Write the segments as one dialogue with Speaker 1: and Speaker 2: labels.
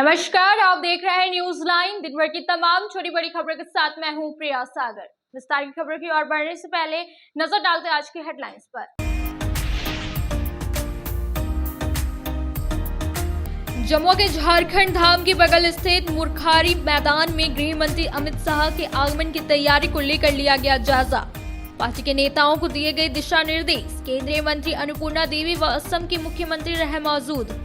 Speaker 1: नमस्कार, आप देख रहे हैं न्यूज लाइन। दिन भर की तमाम छोटी बड़ी खबरों के साथ मैं हूं प्रिया सागर। विस्तार की खबरों की ओर बढ़ने से पहले नजर डालते आज की हेडलाइंस पर। जमुआ के झारखंड धाम के बगल स्थित मुरखारी मैदान में गृह मंत्री अमित शाह के आगमन की तैयारी को लेकर लिया गया जायजा। पार्टी के नेताओं को दिए गए दिशा निर्देश। केंद्रीय मंत्री अन्नपूर्णा देवी व असम के मुख्यमंत्री रहे मौजूद।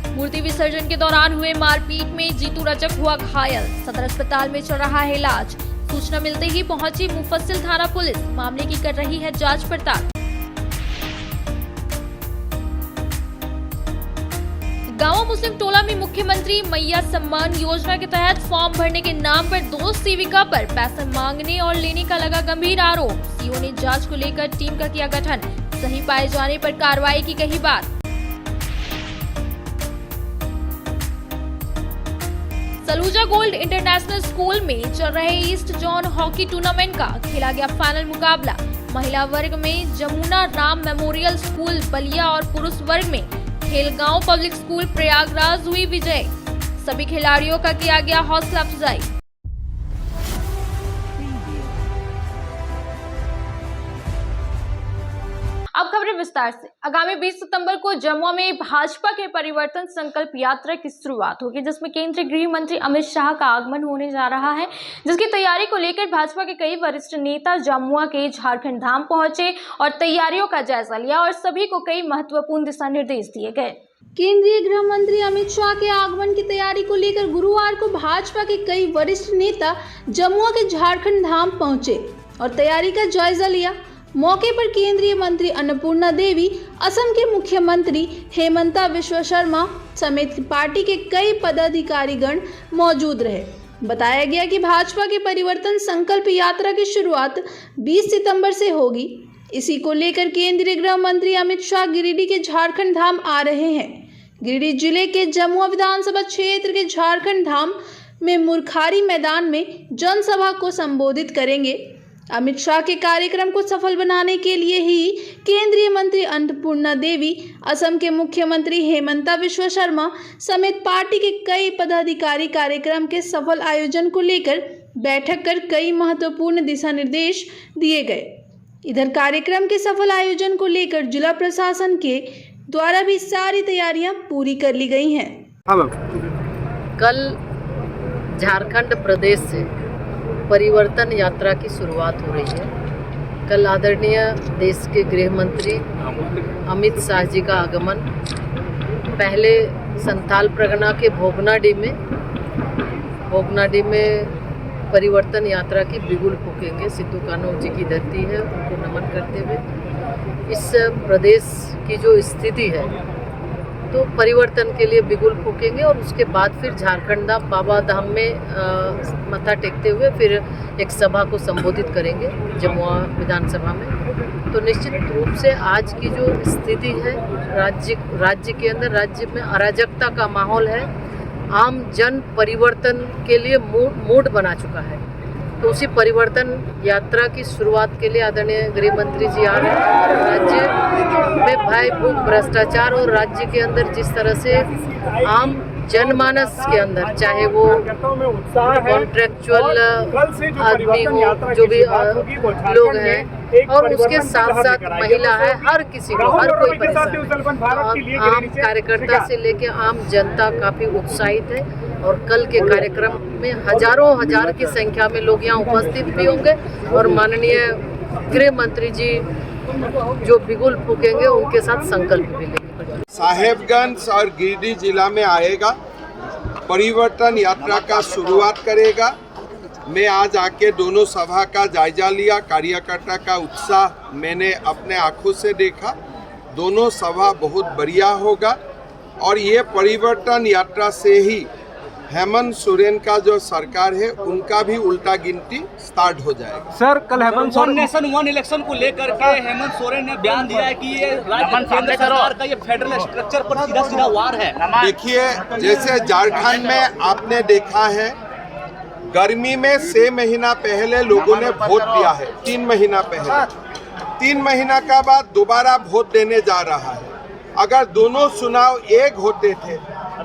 Speaker 1: मूर्ति विसर्जन के दौरान हुए मारपीट में जीतू रजक हुआ घायल, सदर अस्पताल में चल रहा है इलाज। सूचना मिलते ही पहुंची मुफस्सिल थाना पुलिस, मामले की कर रही है जांच पड़ताल। गांव मुस्लिम टोला में मुख्यमंत्री मैया सम्मान योजना के तहत फॉर्म भरने के नाम पर 2 सेविका पर पैसे मांगने और लेने का लगा गंभीर आरोप। सीओ ने जांच को लेकर टीम का किया गठन, सही पाए जाने पर कार्रवाई की कही बात। सलूजा गोल्ड इंटरनेशनल स्कूल में चल रहे ईस्ट जोन हॉकी टूर्नामेंट का खेला गया फाइनल मुकाबला। महिला वर्ग में जमुना राम मेमोरियल स्कूल बलिया और पुरुष वर्ग में खेलगांव पब्लिक स्कूल प्रयागराज हुई विजय। सभी खिलाड़ियों का किया गया हौसला अफजाई। अब खबरें विस्तार से। आगामी 20 सितंबर को जमुआ में भाजपा के परिवर्तन संकल्प यात्रा की शुरुआत होगी, जिसमें केंद्रीय गृह मंत्री अमित शाह का आगमन होने जा रहा है, जिसकी तैयारी को लेकर भाजपा के कई वरिष्ठ नेता जमुआ के झारखंड धाम पहुंचे और तैयारियों का जायजा लिया और सभी को कई महत्वपूर्ण दिशा निर्देश दिए गए।
Speaker 2: केंद्रीय गृह मंत्री अमित शाह के आगमन की तैयारी को लेकर गुरुवार को भाजपा के कई वरिष्ठ नेता जमुआ के झारखंड धाम पहुंचे और तैयारी का जायजा लिया। मौके पर केंद्रीय मंत्री अन्नपूर्णा देवी, असम के मुख्यमंत्री हेमंता बिस्वा शर्मा समेत पार्टी के कई पदाधिकारीगण मौजूद रहे। बताया गया कि भाजपा के परिवर्तन संकल्प यात्रा की शुरुआत 20 सितंबर से होगी। इसी को लेकर केंद्रीय गृह मंत्री अमित शाह गिरिडीह के झारखंड धाम आ रहे हैं। गिरिडीह जिले के जमुआ विधानसभा क्षेत्र के झारखंड धाम में मुरखारी मैदान में जनसभा को संबोधित करेंगे। अमित शाह के कार्यक्रम को सफल बनाने के लिए ही केंद्रीय मंत्री अन्नपूर्णा देवी, असम के मुख्यमंत्री हेमंता बिस्वा शर्मा समेत पार्टी के कई पदाधिकारी कार्यक्रम के सफल आयोजन को लेकर बैठक कर कई महत्वपूर्ण दिशा निर्देश दिए गए। इधर कार्यक्रम के सफल आयोजन को लेकर जिला प्रशासन के द्वारा भी सारी तैयारियां पूरी कर ली गई हैं।
Speaker 3: कल झारखंड प्रदेश से परिवर्तन यात्रा की शुरुआत हो रही है। कल आदरणीय देश के गृह मंत्री अमित शाह जी का आगमन पहले संथाल परगना के भोगनाडीह में परिवर्तन यात्रा की बिगुल फूकेंगे। सिद्धू कान्हू जी की धरती है, उनको नमन करते हुए इस प्रदेश की जो स्थिति है तो परिवर्तन के लिए बिगुल फूकेंगे और उसके बाद फिर झारखंड धाम बाबा धाम में मत्था टेकते हुए फिर एक सभा को संबोधित करेंगे जमुआ विधानसभा में। तो निश्चित रूप से आज की जो स्थिति है राज्य के अंदर, राज्य में अराजकता का माहौल है। आम जन परिवर्तन के लिए मूड बना चुका है। तो उसी परिवर्तन यात्रा की शुरुआत के लिए आदरणीय गृह मंत्री जी आ रहे हैं। राज्य में भय, भूख, भ्रष्टाचार और राज्य के अंदर जिस तरह से आम जनमानस के अंदर, चाहे वो कॉन्ट्रेक्चुअल आदमी हो, जो भी लोग हैं, और उसके साथ साथ महिला है, हर किसी को, हर कोई परेशान। आम कार्यकर्ता से लेके आम जनता काफ़ी उत्साहित है और कल के कार्यक्रम में हजार की संख्या में लोग यहाँ उपस्थित भी होंगे और माननीय गृह मंत्री जी जो बिगुल फूकेंगे उनके साथ संकल्प भी लेंगे।
Speaker 4: साहेबगंज और गिरिडीह जिला में आएगा, परिवर्तन यात्रा का शुरुआत करेगा। मैं आज आके दोनों सभा का जायजा लिया, कार्यकर्ता का उत्साह मैंने अपने आंखों से देखा। दोनों सभा बहुत बढ़िया होगा और ये परिवर्तन यात्रा से ही हेमंत सोरेन का जो सरकार है उनका भी उल्टा गिनती स्टार्ट हो जाएगा।
Speaker 5: सर, कल Hemant Soren
Speaker 6: nation one election को लेकर के हेमंत सोरेन ने बयान दिया है कि ये राज्य सरकार का ये फेडरल स्ट्रक्चर पर सीधा वार है।
Speaker 4: देखिए, जैसे झारखंड में आपने देखा है, गर्मी में 6 महीना पहले लोगों ने वोट दिया है, 3 महीना पहले। 3 महीना का बाद दोबारा वोट देने जा रहा है। अगर दोनों चुनाव एक होते थे,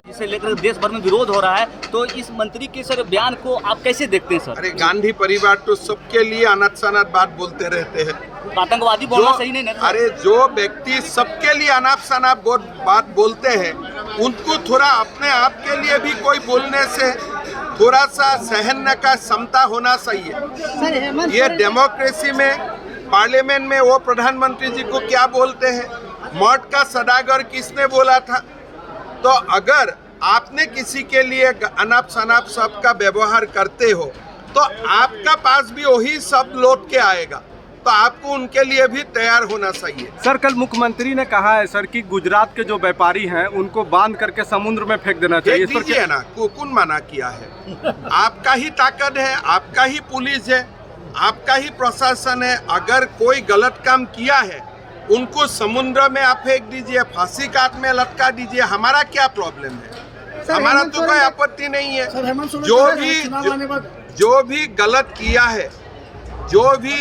Speaker 6: जिसे लेकर देश भर में विरोध हो रहा है, तो इस मंत्री के सर बयान को आप कैसे देखते हैं सर?
Speaker 4: अरे गांधी परिवार तो सबके लिए अनत शनत बात बोलते रहते हैं।
Speaker 6: आतंकवादी बोलना सही नहीं है।
Speaker 4: अरे जो व्यक्ति सबके लिए अनाप शनाप बात बोलते हैं, उनको थोड़ा अपने आप के लिए भी कोई बोलने से थोड़ा सा सहन का क्षमता होना चाहिए। ये डेमोक्रेसी में, पार्लियामेंट में वो प्रधानमंत्री जी को क्या बोलते हैं, मौत का सदागर किसने बोला था? तो अगर आपने किसी के लिए अनाप शनाप शब्द का व्यवहार करते हो, तो आपका पास भी वही शब्द लौट के आएगा, तो आपको उनके लिए भी तैयार होना चाहिए।
Speaker 5: सर, कल मुख्यमंत्री ने कहा है सर कि गुजरात के जो व्यापारी हैं उनको बांध करके समुद्र में फेंक देना चाहिए।
Speaker 4: फेंक दीजिए ना, कौन मना किया है? आपका ही ताकत है, आपका ही पुलिस है, आपका ही प्रशासन है। अगर कोई गलत काम किया है, उनको समुद्र में आप फेंक दीजिए, फांसी काट में लटका दीजिए, हमारा क्या प्रॉब्लम है? हमारा तो कोई आपत्ति नहीं है। जो भी गलत किया है, जो भी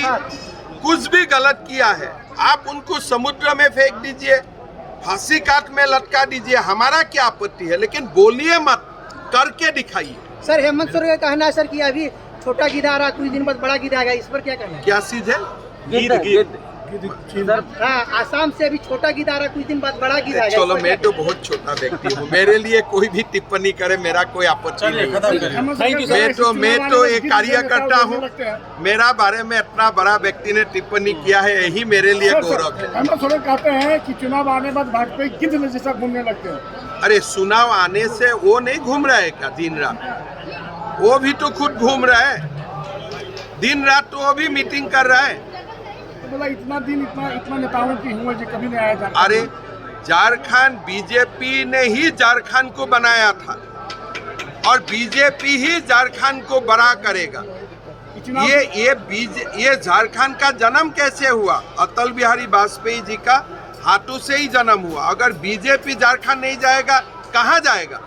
Speaker 4: कुछ भी गलत किया है, आप उनको समुद्र में फेंक दीजिए, फांसी काट में लटका दीजिए, हमारा क्या आपत्ति है? लेकिन बोलिए मत, करके दिखाइए।
Speaker 7: सर, हेमंत सोरेन का कहना है सर कि अभी छोटा गिद्ध आ रहा, कुछ दिन बाद बड़ा गिद्ध आएगा, इस पर क्या कहना है?
Speaker 4: क्या चीज है?
Speaker 7: हाँ, आसाम से अभी छोटा गिद्ध आ रहा, कुछ दिन बाद बड़ा गिद्ध आएगा।
Speaker 4: चलो, मैं तो बहुत छोटा व्यक्ति हूँ, मेरे लिए कोई भी टिप्पणी करे मेरा कोई आपत्ति नहीं। मैं तो एक कार्यकर्ता हूँ, मेरा बारे में इतना बड़ा व्यक्ति ने टिप्पणी किया है, यही मेरे लिए गौरव है।
Speaker 8: हेमंत सोरेन कहते हैं कि चुनाव आने बाद भाजपा गिद्ध में जैसा घूमने लगते हैं।
Speaker 4: अरे चुनाव आने से वो नहीं घूम रहा है क्या दिन रात? वो भी तो खुद घूम रहा है, दिन रात तो वो भी मीटिंग कर रहा है।
Speaker 8: बोला इतना दिन इतना नेताओं की हुआ जो कभी नहीं आया।
Speaker 4: अरे झारखंड बीजेपी ने ही झारखंड को बनाया था, और बीजेपी ही झारखंड को बड़ा करेगा। ये झारखंड का जन्म कैसे हुआ? अटल बिहारी वाजपेयी जी का हाथों से ही जन्म हुआ। अगर बीजेपी झारखंड नहीं जाएगा, कहाँ जाएगा?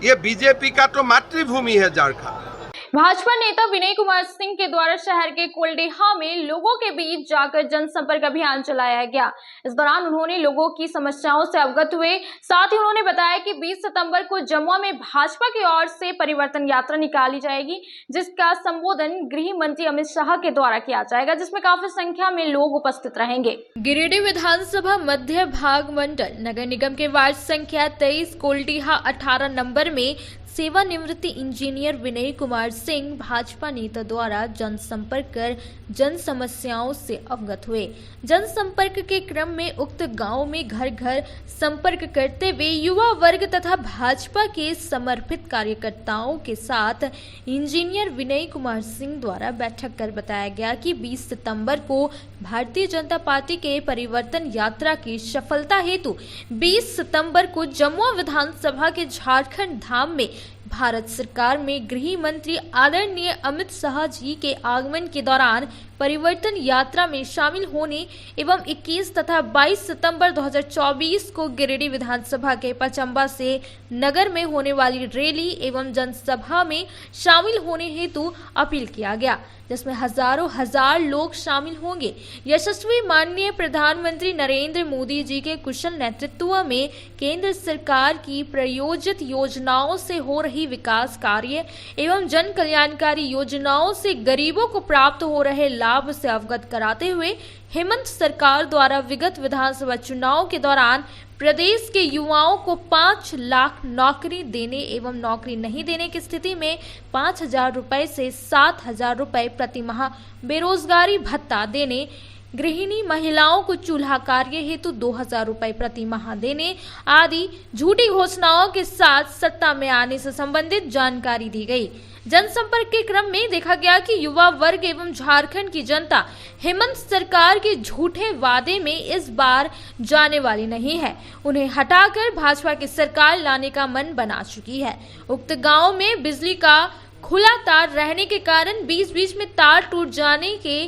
Speaker 4: ये बीजेपी का तो मातृभूमि है झारखंड।
Speaker 1: भाजपा नेता विनय कुमार सिंह के द्वारा शहर के कोल्डेहा में लोगों के बीच जाकर जनसंपर्क अभियान चलाया गया। इस दौरान उन्होंने लोगों की समस्याओं से अवगत हुए। साथ ही उन्होंने बताया कि 20 सितंबर को जमुआ में भाजपा की ओर से परिवर्तन यात्रा निकाली जाएगी, जिसका संबोधन गृह मंत्री अमित शाह के द्वारा किया जाएगा, जिसमें काफी संख्या में लोग उपस्थित रहेंगे। गिरिडीह विधानसभा मध्य भाग मंडल नगर निगम के वार्ड संख्या 23 कोल्डेहा 18 नंबर में सेवानिवृत्त इंजीनियर विनय कुमार सिंह भाजपा नेता द्वारा जनसंपर्क कर जन समस्याओं से अवगत हुए। जनसंपर्क के क्रम में उक्त गांव में घर घर संपर्क करते हुए युवा वर्ग तथा भाजपा के समर्पित कार्यकर्ताओं के साथ इंजीनियर विनय कुमार सिंह द्वारा बैठक कर बताया गया कि 20 सितंबर को भारतीय जनता पार्टी के परिवर्तन यात्रा की सफलता हेतु 20 सितंबर को जमुआ विधानसभा के झारखंड धाम में भारत सरकार में गृह मंत्री आदरणीय अमित शाह जी के आगमन के दौरान परिवर्तन यात्रा में शामिल होने एवं 21 तथा 22 सितंबर 2024 को गिरिडीह विधानसभा के पचम्बा से नगर में होने वाली रैली एवं जनसभा में शामिल होने हेतु अपील किया गया, जिसमें हजारों हजार लोग शामिल होंगे। यशस्वी माननीय प्रधानमंत्री नरेंद्र मोदी जी के कुशल नेतृत्व में केंद्र सरकार की प्रायोजित योजनाओं से हो रही विकास कार्य एवं जन कल्याणकारी योजनाओं से गरीबों को प्राप्त हो रहे लाभ से अवगत कराते हुए हेमंत सरकार द्वारा विगत विधानसभा चुनाव के दौरान प्रदेश के युवाओं को 5 लाख नौकरी देने एवं नौकरी नहीं देने की स्थिति में 5,000 रुपए से 7,000 रुपए प्रति माह बेरोजगारी भत्ता देने, गृहिणी महिलाओं को चूल्हा कार्य हेतु 2,000 रुपए प्रति माह देने आदि झूठी घोषणाओं के साथ सत्ता में आने से संबंधित जानकारी दी गई। जनसंपर्क के क्रम में देखा गया कि युवा वर्ग एवं झारखंड की जनता हेमंत सरकार के झूठे वादे में इस बार जाने वाली नहीं है। उन्हें हटाकर भाजपा की सरकार लाने का मन बना चुकी है। उक्त गांव में बिजली का खुला तार रहने के कारण बीच-बीच में तार टूट जाने के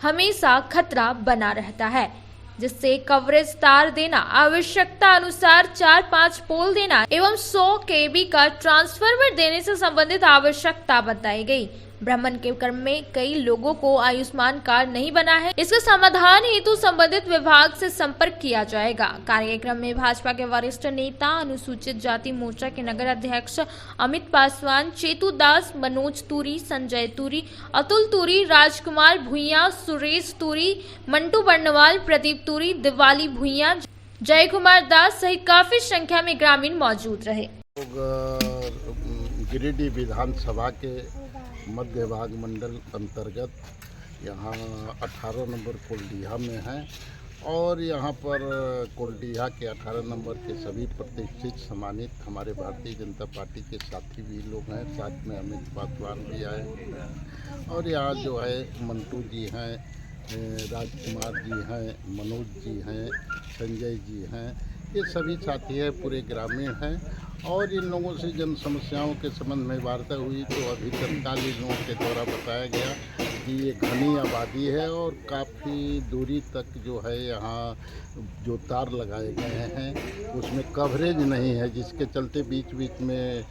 Speaker 1: हमेशा खतरा बना रहता है, जिससे कवरेज तार देना, आवश्यकता अनुसार 4-5 पोल देना एवं 100 kV का ट्रांसफार्मर देने से संबंधित आवश्यकता बताई गई। भ्रमण के क्रम में कई लोगों को आयुष्मान कार्ड नहीं बना है, इसके समाधान हेतु संबंधित विभाग से संपर्क किया जाएगा। कार्यक्रम में भाजपा के वरिष्ठ नेता, अनुसूचित जाति मोर्चा के नगर अध्यक्ष अमित पासवान, चेतू दास, मनोज तूरी, संजय तूरी, अतुल तूरी, राजकुमार भुइया, सुरेश तूरी, मंटू बर्नवाल, प्रदीप तूरी, दिवाली भुइया, जय कुमार दास सहित काफी संख्या में ग्रामीण मौजूद रहे।
Speaker 9: गिरिडीह विधानसभा के मध्य भाग मंडल अंतर्गत यहाँ 18 नंबर कोल्डिहा में है और यहाँ पर कोल्डिहा के 18 नंबर के सभी प्रतिष्ठित सम्मानित हमारे भारतीय जनता पार्टी के साथी भी लोग हैं, साथ में अमित पासवान भी आए और यहाँ जो है मंटू जी हैं, राजकुमार जी हैं, मनोज जी हैं, संजय जी हैं, ये सभी साथी हैं, पूरे ग्रामीण हैं और इन लोगों से जन समस्याओं के संबंध में वार्ता हुई तो अभी तत्कालीन लोगों के द्वारा बताया गया कि ये घनी आबादी है और काफ़ी दूरी तक जो है यहाँ जो तार लगाए गए हैं उसमें कवरेज नहीं है, जिसके चलते बीच बीच में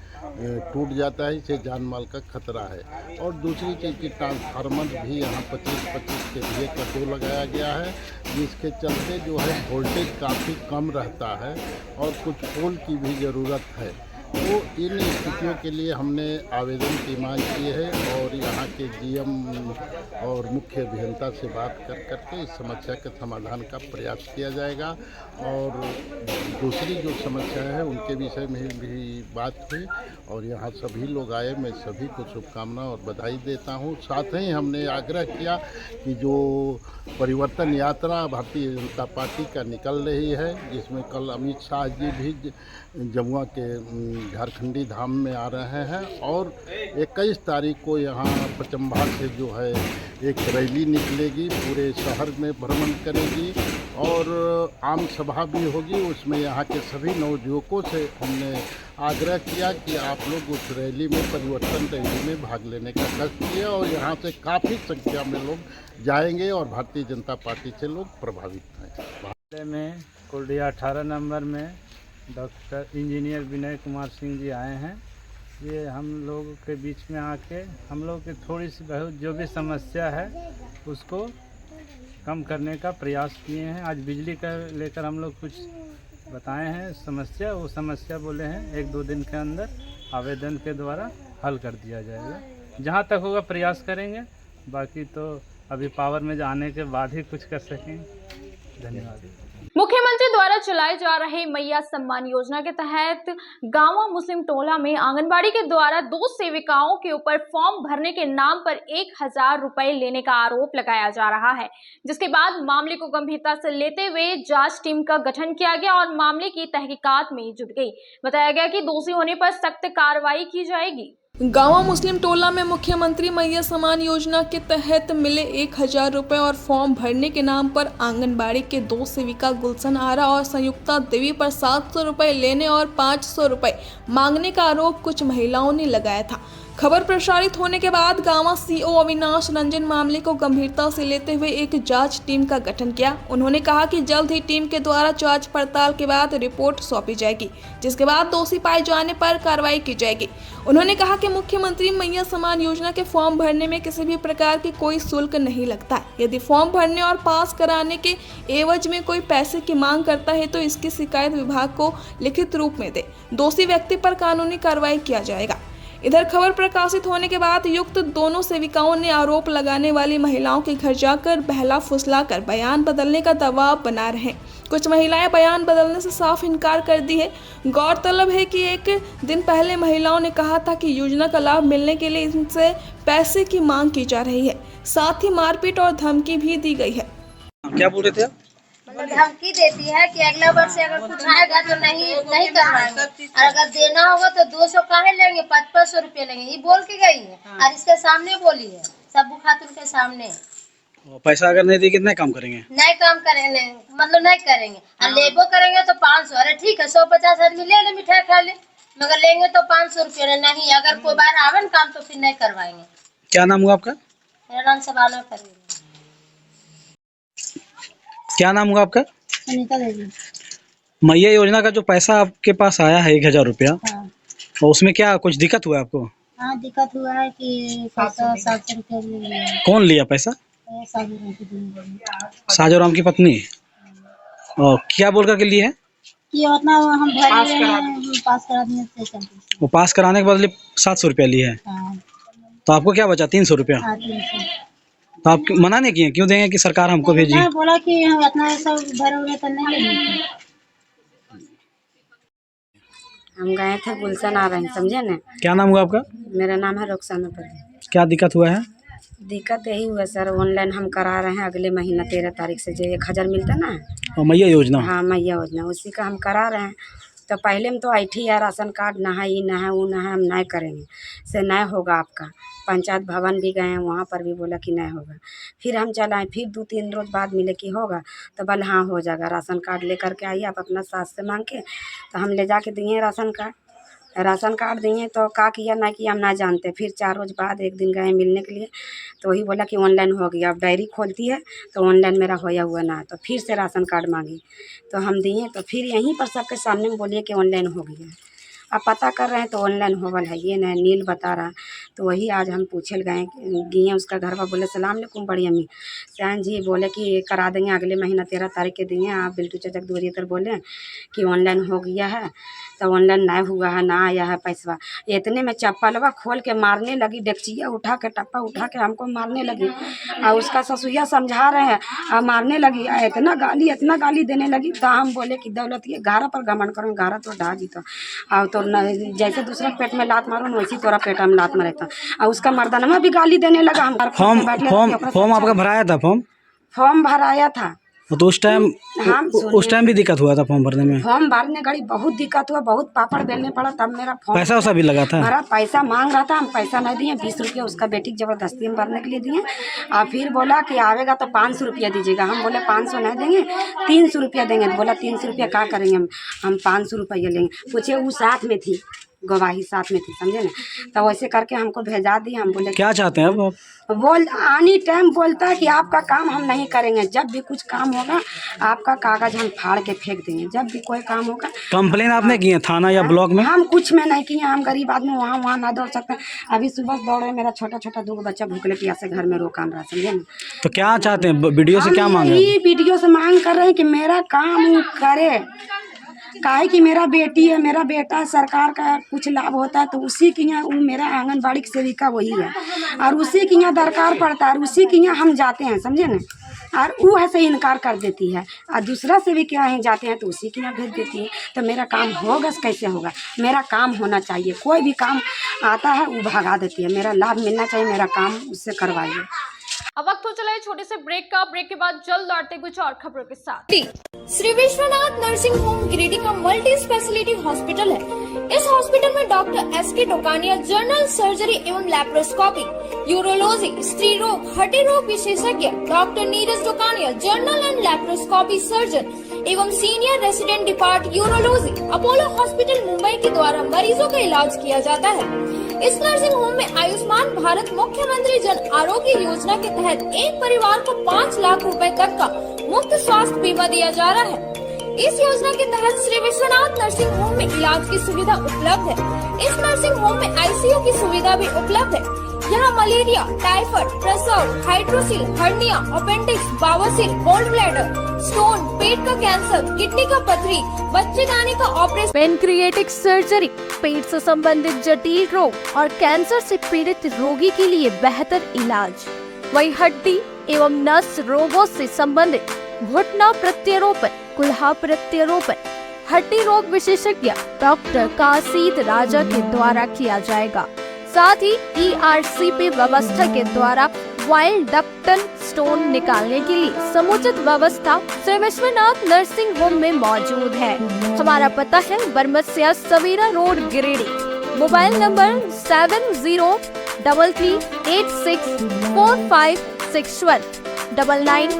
Speaker 9: टूट जाता है, इससे जान माल का खतरा है। और दूसरी चीज़ की ट्रांसफार्मर भी यहाँ 25-25 kVA का 2 लगाया गया है, जिसके चलते जो है वोल्टेज काफ़ी कम रहता है और कुछ पोल की भी ज़रूरत है। तो इन स्थितियों के लिए हमने आवेदन की मांग की है और यहाँ के जीएम और मुख्य अभियंता से बात करके इस समस्या के समाधान का प्रयास किया जाएगा। और दूसरी जो समस्या है उनके विषय में भी बात हुई और यहाँ सभी लोग आए, मैं सभी को शुभकामना और बधाई देता हूँ। साथ ही हमने आग्रह किया कि जो परिवर्तन यात्रा भारतीय जनता पार्टी का निकल रही है, जिसमें कल अमित शाह जी भी जमुआ के झारखंडी धाम में आ रहे हैं और 21 तारीख को यहाँ पचम्बा से जो है एक रैली निकलेगी, पूरे शहर में भ्रमण करेगी और आम सभा भी होगी। उसमें यहाँ के सभी नवयुवकों से हमने आग्रह किया कि आप लोग उस रैली में, परिवर्तन रैली में भाग लेने का कष्ट किया और यहाँ से काफ़ी संख्या में लोग जाएंगे और भारतीय जनता पार्टी से लोग प्रभावित हैं।
Speaker 10: में कोल्डिया 18 नंबर में डॉक्टर इंजीनियर विनय कुमार सिंह जी आए हैं। ये हम लोग के बीच में आके हम लोग की थोड़ी सी बहुत जो भी समस्या है उसको कम करने का प्रयास किए हैं। आज बिजली का लेकर हम लोग कुछ बताए हैं समस्या, वो समस्या बोले हैं 1-2 दिन के अंदर आवेदन के द्वारा हल कर दिया जाएगा। जहाँ तक होगा प्रयास करेंगे, बाकी तो अभी पावर में आने के बाद ही कुछ कर सकेंगे। धन्यवाद।
Speaker 1: मुख्यमंत्री द्वारा चलाए जा रहे मैया सम्मान योजना के तहत गांवा मुस्लिम टोला में आंगनबाड़ी के द्वारा 2 सेविकाओं के ऊपर फॉर्म भरने के नाम पर 1000 रुपए लेने का आरोप लगाया जा रहा है, जिसके बाद मामले को गंभीरता से लेते हुए जांच टीम का गठन किया गया और मामले की तहकीकात में जुट गई। बताया गया कि दोषी होने पर सख्त कार्रवाई की जाएगी।
Speaker 11: गांवा मुस्लिम टोला में मुख्यमंत्री मैया सम्मान योजना के तहत मिले 1000 रुपए और फॉर्म भरने के नाम पर आंगनबाड़ी के 2 सेविका गुलशन आरा और संयुक्ता देवी पर 700 रुपए लेने और 500 रुपए मांगने का आरोप कुछ महिलाओं ने लगाया था। खबर प्रसारित होने के बाद गांवा सीओ अविनाश रंजन मामले को गंभीरता से लेते हुए एक जांच टीम का गठन किया। उन्होंने कहा कि जल्द ही टीम के द्वारा जांच पड़ताल के बाद रिपोर्ट सौंपी जाएगी, जिसके बाद दोषी पाए जाने पर कार्रवाई की जाएगी। उन्होंने कहा कि मुख्यमंत्री मैया सम्मान योजना के फॉर्म भरने में किसी भी प्रकार की कोई शुल्क नहीं लगता है। यदि फॉर्म भरने और पास कराने के एवज में कोई पैसे की मांग करता है तो इसकी शिकायत विभाग को लिखित रूप में दे। दोषी व्यक्ति पर कानूनी कार्रवाई किया जाएगा। इधर खबर प्रकाशित होने के बाद युक्त दोनों सेविकाओं ने आरोप लगाने वाली महिलाओं के घर जाकर बहला फुसलाकर बयान बदलने का दबाव बना रहे हैं। कुछ महिलाएं बयान बदलने से साफ इनकार कर दी है। गौरतलब है कि एक दिन पहले महिलाओं ने कहा था कि योजना का लाभ मिलने के लिए इनसे पैसे की मांग की जा रही है, साथ ही मारपीट और धमकी भी दी गई है।
Speaker 6: क्या बोल रहे थे?
Speaker 12: धमकी देती है कि अगला वर्ष से अगर कुछ आएगा तो नहीं करवाएंगे, और अगर देना होगा तो 200 काहे लेंगे, 500 रुपये लेंगे, ये बोल के गई है। और इसके सामने बोली है, सब खातून के सामने।
Speaker 6: पैसा अगर नहीं दी कितने काम करेंगे?
Speaker 12: नहीं काम करेंगे, मतलब नहीं करेंगे। और लेबो करेंगे तो 500। अरे ठीक है, 150 आदमी ले ले, मिठाई खा ले, मगर लेंगे तो 500 रुपये नहीं। अगर कोई बार आवे न काम तो फिर नहीं करवाएंगे।
Speaker 6: क्या नाम हुआ आपका?
Speaker 12: मेरा नाम सवाल कर।
Speaker 6: क्या नाम हुआ आपका?
Speaker 12: अनीता देवी।
Speaker 6: मैया योजना का जो पैसा आपके पास आया है 1000 रुपया,
Speaker 12: हाँ।
Speaker 6: और उसमें क्या कुछ दिक्कत हुआ आपको?
Speaker 12: हाँ दिक्कत हुआ है कि पैसा 700 रुपया ले लिया है।
Speaker 6: कौन लिया पैसा?
Speaker 12: साजूराम की दी
Speaker 6: साजोराम की पत्नी। और क्या बोल करके लिए है?
Speaker 12: कि उतना हम भर लिए हैं, हम पास करा दिए स्टेशन पे।
Speaker 6: वो पास कराने के बदले 700 रुपया लिए है।
Speaker 12: हाँ
Speaker 6: तो आपको क्या बचा? 300 रुपया।
Speaker 12: हाँ 300।
Speaker 6: तो आप मना नहीं किए? क्यों देंगे कि सरकार हमको भेजी?
Speaker 12: मैं बोला कि हम इतना सब भरोगे तो नहीं लेंगे।
Speaker 13: हम गए थे गुलशन आ रहे हैं, समझे न।
Speaker 6: क्या नाम हुआ आपका?
Speaker 13: मेरा नाम है रुखसाना परी।
Speaker 6: क्या दिक्कत हुआ है?
Speaker 13: दिक्कत यही हुआ सर, ऑनलाइन हम करा रहे हैं अगले महीना 13 तारीख से, जो 1000 मिलता ना।
Speaker 6: और मैया योजना?
Speaker 13: हाँ मैया योजना, उसी का हम करा रहे हैं। तो पहले में तो IT है, राशन कार्ड ना है, ये ना है, वो ना है, हम नहीं करेंगे से नहीं होगा आपका। पंचायत भवन भी गए हैं, वहाँ पर भी बोला कि नहीं होगा। फिर हम चल आए, फिर 2-3 रोज बाद मिले कि होगा, तो बोले हाँ हो जाएगा। राशन कार्ड ले करके आइए आप अपना सास से मांग के। तो हम ले जाके दिए राशन कार्ड दिए। तो का किया ना कि हम ना जानते। फिर 4 रोज बाद एक दिन गए मिलने के लिए, तो वही बोला कि ऑनलाइन हो गया। अब डायरी खोलती है तो ऑनलाइन मेरा होया हुआ ना, तो फिर से राशन कार्ड मांगी तो हम दिए। तो फिर यहीं पर सबके सामने में बोलिए कि ऑनलाइन हो गया है। अब पता कर रहे हैं तो ऑनलाइन होवल है, ये नहीं नील बता रहा। तो वही आज हम पूछे गए उसका घर पर। बोले सलाम अलैकुम बड़ी अम्मी। सैन जी बोले कि करा देंगे अगले महीना 13 तारीख के दिए। आप बिल्टू चचक दूरी तर बोले कि ऑनलाइन हो गया है, तो ऑनलाइन नहीं हुआ है, ना आया है पैसा। इतने में चप्पलवा खोल के मारने लगी, डेक्चिया उठा के टप्पा उठा के हमको मारने लगी। और उसका ससुया समझा रहे हैं और मारने लगी। इतना गाली देने लगी। तो हम बोले कि दौलत ये घारा पर घमंड करो, घारा तो ढा जीता। और तो जैसे दूसरा पेट में लात मारो वैसी तोरा पेट में लात मारे था। और उसका मर्दाना भी गाली देने लगा। हम
Speaker 6: फॉर्म आपका भराया था?
Speaker 13: फॉर्म भराया था।
Speaker 6: तो उस टाइम भी दिक्कत हुआ था फॉर्म भरने में?
Speaker 13: फॉर्म भरने घड़ी बहुत दिक्कत हुआ, बहुत पापड़ बेलने पड़ा, तब मेरा फॉर्म।
Speaker 6: पैसा वैसा भी लगा था?
Speaker 13: हमारा पैसा मांग रहा था, हम पैसा नहीं दिए। 20 रुपया उसका बेटी जबरदस्ती हम भरने के लिए दिए। और फिर बोला कि आवेगा तो 500 रुपया दीजिएगा। हम बोले 500 नहीं देंगे, 300 रुपया देंगे। तो बोला 300 रुपया क्या करेंगे हम 500 रुपया लेंगे। पूछे वो साथ में थी, गवाही साथ में थी, समझे ना। तो वैसे करके हमको भेजा दी। हम बोले
Speaker 6: क्या चाहते हैं अब?
Speaker 13: बोल आनी टाइम बोलता है कि आपका काम हम नहीं करेंगे। जब भी कुछ काम होगा आपका कागज हम फाड़ के फेंक देंगे। जब भी कोई काम होगा।
Speaker 6: कंप्लेन आपने की है थाना या ब्लॉक में?
Speaker 13: हम कुछ में नहीं किए, हम गरीब आदमी वहाँ ना दौड़ सकते। अभी सुबह दौड़े, मेरा छोटा 2 बच्चा भूखले प्यासे घर में रोकान रहा, समझे ना।
Speaker 6: तो क्या चाहते हैं? वीडियो से क्या मांग रहे हैं?
Speaker 13: वीडियो से मांग कर रहे हैं कि मेरा काम वो करे। काहे कि मेरा बेटी है, मेरा बेटा है, सरकार का कुछ लाभ होता है तो उसी के यहाँ, वो मेरा आंगनबाड़ी की सेविका वही है और उसी के यहाँ दरकार पड़ता है और उसी के यहाँ हम जाते हैं, समझे ना। और वो ऐसे इनकार कर देती है और दूसरा सेविका यहाँ जाते हैं तो उसी के यहाँ भेज देती है। तो मेरा काम होगा कैसे होगा? मेरा काम होना चाहिए। कोई भी काम आता है वो भगा देती है। मेरा लाभ मिलना चाहिए, मेरा काम उससे करवाइए।
Speaker 1: अब वक्त हो चला है छोटे से ब्रेक का। ब्रेक के बाद जल्द लौटते कुछ और खबरों के साथ। श्री विश्वनाथ नर्सिंग होम गिरिडीह का मल्टी स्पेशलिटी हॉस्पिटल है। इस हॉस्पिटल में doctor SK Tokania general surgery एवं लैप्रोस्कोपी, यूरोलॉजी, स्त्री रोग, हड्डी रोग विशेषज्ञ, doctor Neeraj Tokania general and laparoscopy surgeon एवं senior resident depart urology, Apollo hospital Mumbai के द्वारा मरीजों का इलाज किया जाता है। इस नर्सिंग होम में आयुष्मान भारत मुख्यमंत्री जन आरोग्य योजना के तहत एक परिवार को 5 लाख रुपए तक का मुफ्त स्वास्थ्य बीमा दिया जा रहा है। इस योजना के तहत श्री विश्वनाथ नर्सिंग होम में इलाज की सुविधा उपलब्ध है। इस नर्सिंग होम में ICU की सुविधा भी उपलब्ध है। यहाँ मलेरिया, टाइफाइड, प्रसव, हाइड्रोसिल, हर्निया, अपेंडिक्स, बवासीर, गोल्ड ब्लैडर, स्टोन, पेट का कैंसर, किडनी का पथरी, बच्चेदानी का ऑपरेशन, पेनक्रिएटिक सर्जरी, पेट से संबंधित जटिल रोग और कैंसर से पीड़ित रोगी के लिए बेहतर इलाज। वही हड्डी एवं नस रोगों से संबंधित घुटना प्रत्यारोपण, कुल्हा प्रत्यारोपण, हड्डी रोग विशेषज्ञ डॉक्टर कासिद राजा के द्वारा किया जाएगा। साथ ही ERCP व्यवस्था के द्वारा वाइल्ड डक्टल स्टोन निकालने के लिए समुचित व्यवस्था श्री विश्वनाथ नर्सिंग होम में मौजूद है। हमारा पता है Baramsia Savera road Giridih. Mobile number 7036864561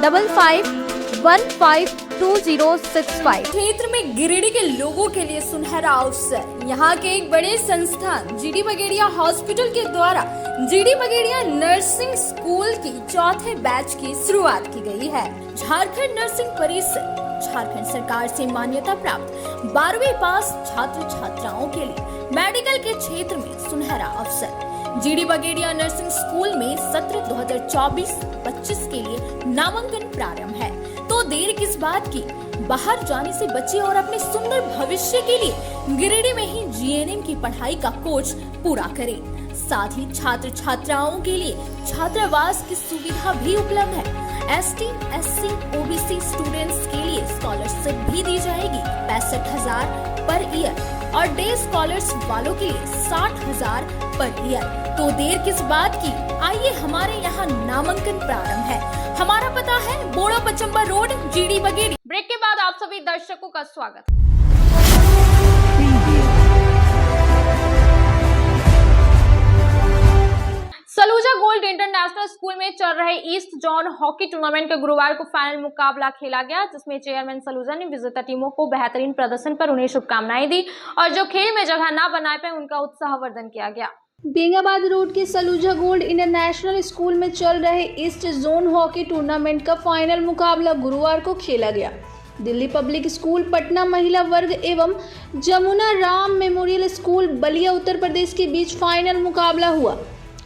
Speaker 1: 9955152065। क्षेत्र में गिरिडीह के लोगों के लिए सुनहरा अवसर। यहाँ के एक बड़े संस्थान GD बगेड़िया हॉस्पिटल के द्वारा जीडी बगेड़िया नर्सिंग स्कूल की चौथे बैच की शुरुआत की गई है। झारखंड नर्सिंग परिषद झारखंड सरकार से मान्यता प्राप्त 12वीं पास छात्र छात्राओं के लिए मेडिकल के क्षेत्र में सुनहरा अवसर। जीडी बगेड़िया नर्सिंग स्कूल में सत्र 2024-25 के लिए नामांकन प्रारंभ है, तो देर किस बात की, बाहर जाने से बचे और अपने सुंदर भविष्य के लिए गिरिडीह में ही जीएनएम की पढ़ाई का कोर्स पूरा करें। साथ ही छात्र छात्राओं के लिए छात्रावास की सुविधा भी उपलब्ध है। एसटी, एससी, ओबीसी स्टूडेंट्स के लिए स्कॉलरशिप भी दी जाएगी 65,000 पर ईयर और डे स्कॉलर्स वालों के लिए 60,000 पर ईयर। तो देर किस बात की, आइए हमारे यहाँ नामांकन प्रारंभ है। हमारा पता है बोड़ो पचम्बर रोड, जीडी बगेड़ी। ब्रेक के बाद आप सभी दर्शकों का स्वागत। सलूजा गोल्ड इंटरनेशनल स्कूल में चल रहे ईस्ट जोन हॉकी टूर्नामेंट के गुरुवार को फाइनल मुकाबला खेला गया, जिसमें चेयरमैन सलूजा ने विजेता टीमों को बेहतरीन प्रदर्शन पर उन्हें शुभकामनाएं दी और जो खेल में जगह ना बना पाए उनका उत्साहवर्धन किया गया।
Speaker 2: बेंगाबाद रोड के सलूजा गोल्ड इंटरनेशनल स्कूल में चल रहे ईस्ट जोन हॉकी टूर्नामेंट का फाइनल मुकाबला गुरुवार को खेला गया। दिल्ली पब्लिक स्कूल पटना महिला वर्ग एवं जमुना राम मेमोरियल स्कूल बलिया उत्तर प्रदेश के बीच फाइनल मुकाबला हुआ,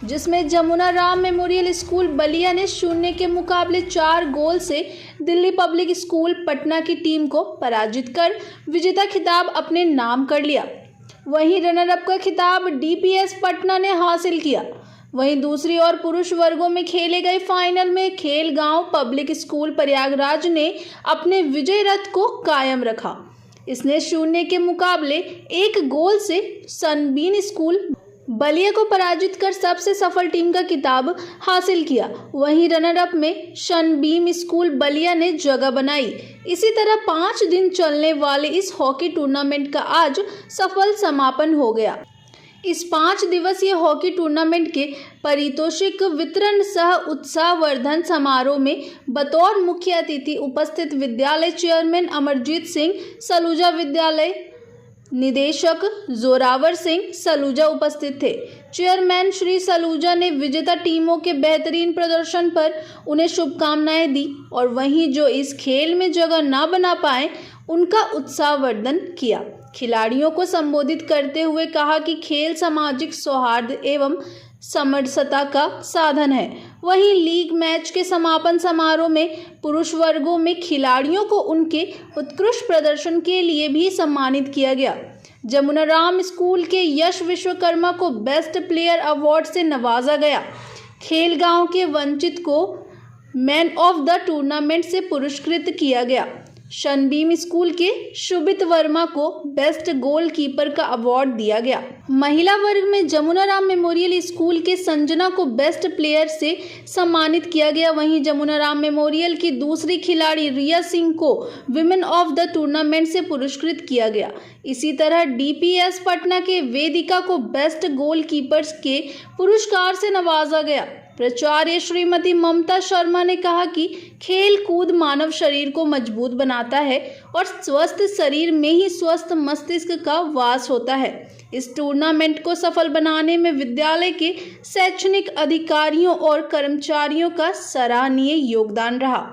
Speaker 2: जिसमें जमुना राम मेमोरियल स्कूल बलिया ने 0 के मुकाबले 4 गोल से दिल्ली पब्लिक स्कूल पटना की टीम को पराजित कर विजेता खिताब अपने नाम कर लिया। वहीं रनर अप का खिताब डीपीएस पटना ने हासिल किया। वहीं दूसरी ओर पुरुष वर्गों में खेले गए फाइनल में खेलगांव पब्लिक स्कूल प्रयागराज ने अपने विजय रथ को कायम रखा। इसने 0 के मुकाबले 1 गोल से सनबीन स्कूल बलिया को पराजित कर सबसे सफल टीम का खिताब हासिल किया। वहीं रनर अप में सनबीम स्कूल बलिया ने जगह बनाई। इसी तरह 5 दिन चलने वाले इस हॉकी टूर्नामेंट का आज सफल समापन हो गया। इस 5 दिवसीय हॉकी टूर्नामेंट के पारितोषिक वितरण सह उत्साहवर्धन समारोह में बतौर मुख्य अतिथि उपस्थित विद्यालय चेयरमैन अमरजीत सिंह सलूजा, विद्यालय निदेशक जोरावर सिंह सलूजा उपस्थित थे। चेयरमैन श्री सलूजा ने विजेता टीमों के बेहतरीन प्रदर्शन पर उन्हें शुभकामनाएं दी और वहीं जो इस खेल में जगह ना बना पाए उनका उत्साहवर्धन किया। खिलाड़ियों को संबोधित करते हुए कहा कि खेल सामाजिक सौहार्द एवं समरसता का साधन है। वहीं लीग मैच के समापन समारोह में पुरुष वर्गों में खिलाड़ियों को उनके उत्कृष्ट प्रदर्शन के लिए भी सम्मानित किया गया। जमुना राम स्कूल के यश विश्वकर्मा को बेस्ट प्लेयर अवार्ड से नवाजा गया। खेलगांव के वंचित को मैन ऑफ द टूर्नामेंट से पुरस्कृत किया गया। सनबीम स्कूल के शुभित वर्मा को बेस्ट गोलकीपर का अवार्ड दिया गया। महिला वर्ग में जमुना राम मेमोरियल स्कूल के संजना को बेस्ट प्लेयर से सम्मानित किया गया। वहीं जमुना राम मेमोरियल की दूसरी खिलाड़ी रिया सिंह को विमेन ऑफ द टूर्नामेंट से पुरस्कृत किया गया। इसी तरह डीपीएस पटना के वेदिका को बेस्ट गोलकीपर्स के पुरस्कार से नवाजा गया। प्राचार्य श्रीमती ममता शर्मा ने कहा कि खेल कूद मानव शरीर को मजबूत बनाता है और स्वस्थ शरीर में ही स्वस्थ मस्तिष्क का वास होता है। इस टूर्नामेंट को सफल बनाने में विद्यालय के शैक्षणिक अधिकारियों और कर्मचारियों का सराहनीय योगदान रहा।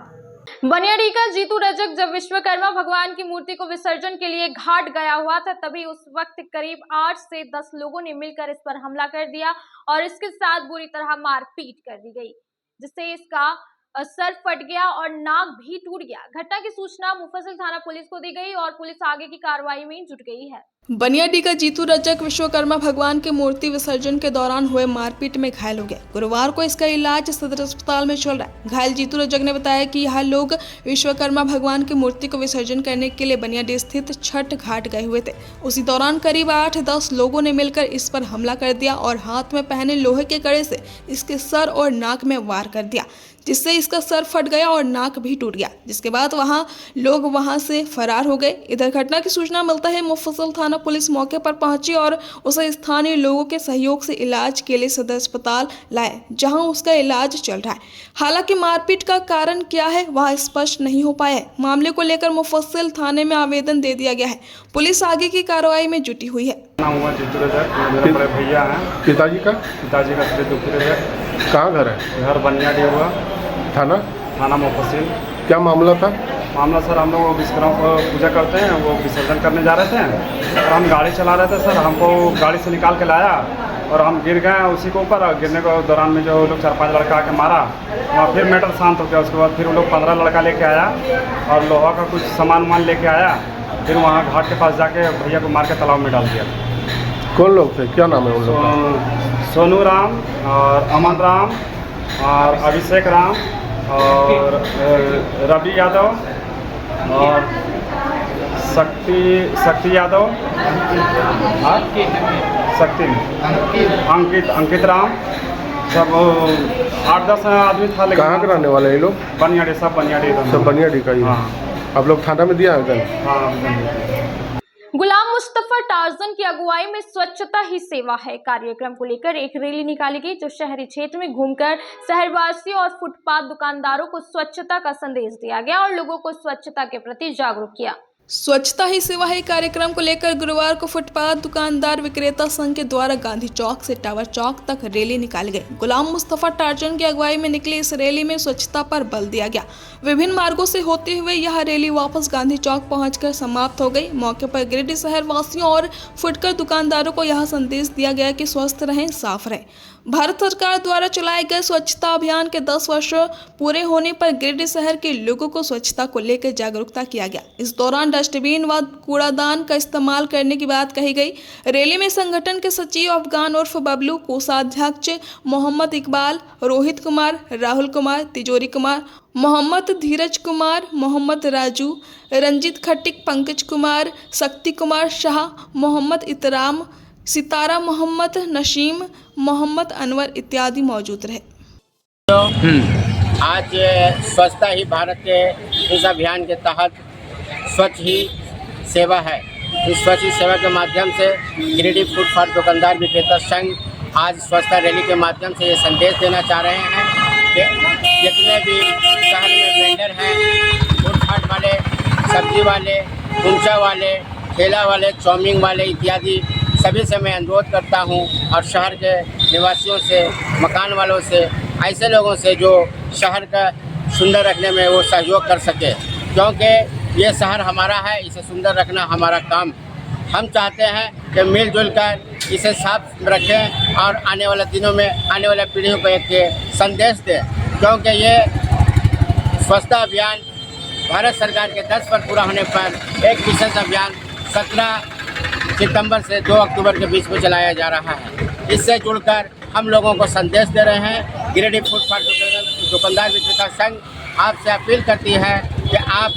Speaker 1: बनियाडीह का जीतू रजक जब विश्वकर्मा भगवान की मूर्ति को विसर्जन के लिए घाट गया हुआ था, तभी उस वक्त करीब 8 से 10 लोगों ने मिलकर इस पर हमला कर दिया और इसके साथ बुरी तरह मारपीट कर दी गई, जिससे इसका सर फट गया और नाक भी टूट गया। घटना की सूचना मुफस्सिल थाना पुलिस को दी गई और पुलिस आगे की कार्रवाई में जुट गई है।
Speaker 11: बनियाडीह का जीतू रजक विश्वकर्मा भगवान के मूर्ति विसर्जन के दौरान हुए मारपीट में घायल हो गया। गुरुवार को इसका इलाज सदर अस्पताल में चल रहा है। घायल जीतू रजक ने बताया कि यह लोग विश्वकर्मा भगवान की मूर्ति को विसर्जन करने के लिए बनियाडीह स्थित छठ घाट गए हुए थे। उसी दौरान करीब 8-10 लोगों ने मिलकर इस पर हमला कर दिया और हाथ में पहने लोहे के कड़े से इसके सर और नाक में वार कर दिया, जिससे इसका सर फट गया और नाक भी टूट गया, जिसके बाद लोग वहां से फरार हो गए। इधर घटना की सूचना मिलता है मुफस्सिल थाना पुलिस मौके पर पहुंची और उसे स्थानीय लोगों के सहयोग से इलाज के लिए सदर अस्पताल लाए, जहां उसका इलाज चल रहा है। हालांकि मारपीट का कारण क्या है वह स्पष्ट नहीं हो पाया है। मामले को लेकर मुफस्सिल थाने में आवेदन दे दिया गया है। पुलिस आगे की कार्रवाई में जुटी हुई है।
Speaker 10: मेरे बड़े भैया हैं।
Speaker 5: पिताजी का
Speaker 10: कहाँ घर है?
Speaker 5: घर बनियाडी हुआ। थाना
Speaker 10: मुफस्सिल।
Speaker 5: क्या मामला था?
Speaker 10: मामला सर, हम लोग विश्वकर्मा को पूजा करते हैं, वो विसर्जन करने जा रहे थे और हम गाड़ी चला रहे थे सर। हमको गाड़ी से निकाल के लाया और हम गिर गए उसी के ऊपर। गिरने के दौरान में जो लोग 4-5 लड़का आके मारा, वहाँ फिर मैटर शांत हो गया। उसके बाद फिर वो लोग 15 लड़का लेके आया और लोहा का कुछ सामान लेके आया। फिर वहाँ घाट के पास जाके भैया को मार के तालाब में डाल दिया।
Speaker 5: कौन लोग थे? क्या नाम है उन लोगों का?
Speaker 10: सोनू राम और अमन राम और अभिषेक राम और रवि यादव और शक्ति यादव, अंकित राम, सब 8-10 आदमी था।
Speaker 5: कहाँ के रहने वाले ये लोग?
Speaker 10: बनियाडी, सब
Speaker 5: बनियाडी का ही। आप लोग थाना में दिया आवेदन?
Speaker 10: हाँ।
Speaker 1: गुलाम मुस्तफा टार्जन की अगुवाई में स्वच्छता ही सेवा है कार्यक्रम को लेकर एक रैली निकाली गई, जो शहरी क्षेत्र में घूमकर शहरवासियों और फुटपाथ दुकानदारों को स्वच्छता का संदेश दिया गया और लोगों को स्वच्छता के प्रति जागरूक किया।
Speaker 11: स्वच्छता ही सेवा है कार्यक्रम को लेकर गुरुवार को फुटपाथ दुकानदार विक्रेता संघ के द्वारा गांधी चौक से टावर चौक तक रैली निकाली गई। गुलाम मुस्तफा टार्जन की अगुवाई में निकली इस रैली में स्वच्छता पर बल दिया गया। विभिन्न मार्गों से होते हुए यह रैली वापस गांधी चौक पहुंचकर समाप्त हो गई। मौके पर गिरिडीह शहर वासियों और फुटकर दुकानदारों को यह संदेश दिया गया कि स्वस्थ रहें, साफ रहें। भारत सरकार द्वारा चलाए गए स्वच्छता अभियान के 10 वर्ष पूरे होने पर गिरिडीह शहर के लोगों को स्वच्छता को लेकर जागरूकता किया गया। इस दौरान डस्टबिन व कूड़ादान का इस्तेमाल करने की बात कही गई। रैली में संगठन के सचिव अफगान उर्फ बबलू, कोषाध्यक्ष मोहम्मद इकबाल, रोहित कुमार, राहुल कुमार, तिजोरी कुमार, मोहम्मद धीरज कुमार, मोहम्मद राजू, रंजीत खट्टिक, पंकज कुमार, शक्ति कुमार शाह, मोहम्मद इतराम, सितारा मोहम्मद, नशीम, मोहम्मद अनवर इत्यादि मौजूद रहे।
Speaker 14: आज स्वच्छता ही भारत के इस अभियान के तहत स्वच्छ ही सेवा है। इस स्वच्छ ही सेवा के माध्यम से गिरिडीह फुटपाथ दुकानदार विक्रेता संघ आज स्वच्छता रैली के माध्यम से ये संदेश देना चाह रहे हैं कि जितने भी शहर में वेंडर हैं, फुटपाथ वाले, सब्जी वाले, कुंचा वाले, ठेला वाले, चाउमीन वाले इत्यादि सभी से मैं अनुरोध करता हूं और शहर के निवासियों से, मकान वालों से, ऐसे लोगों से जो शहर का सुंदर रखने में वो सहयोग कर सके, क्योंकि ये शहर हमारा है, इसे सुंदर रखना हमारा काम। हम चाहते हैं कि मिलजुल कर इसे साफ रखें और आने वाले दिनों में आने वाले पीढ़ियों को एक संदेश दें, क्योंकि ये स्वच्छता अभियान भारत सरकार के 10 वर्ष पूरा होने पर एक विशेष अभियान 17 सितंबर से 2 अक्टूबर के बीच में चलाया जा रहा है। इससे जुड़कर हम लोगों को संदेश दे रहे हैं। गिरिडीह फुटपाथ दुकानदार विक्रेता संघ आपसे अपील करती है कि आप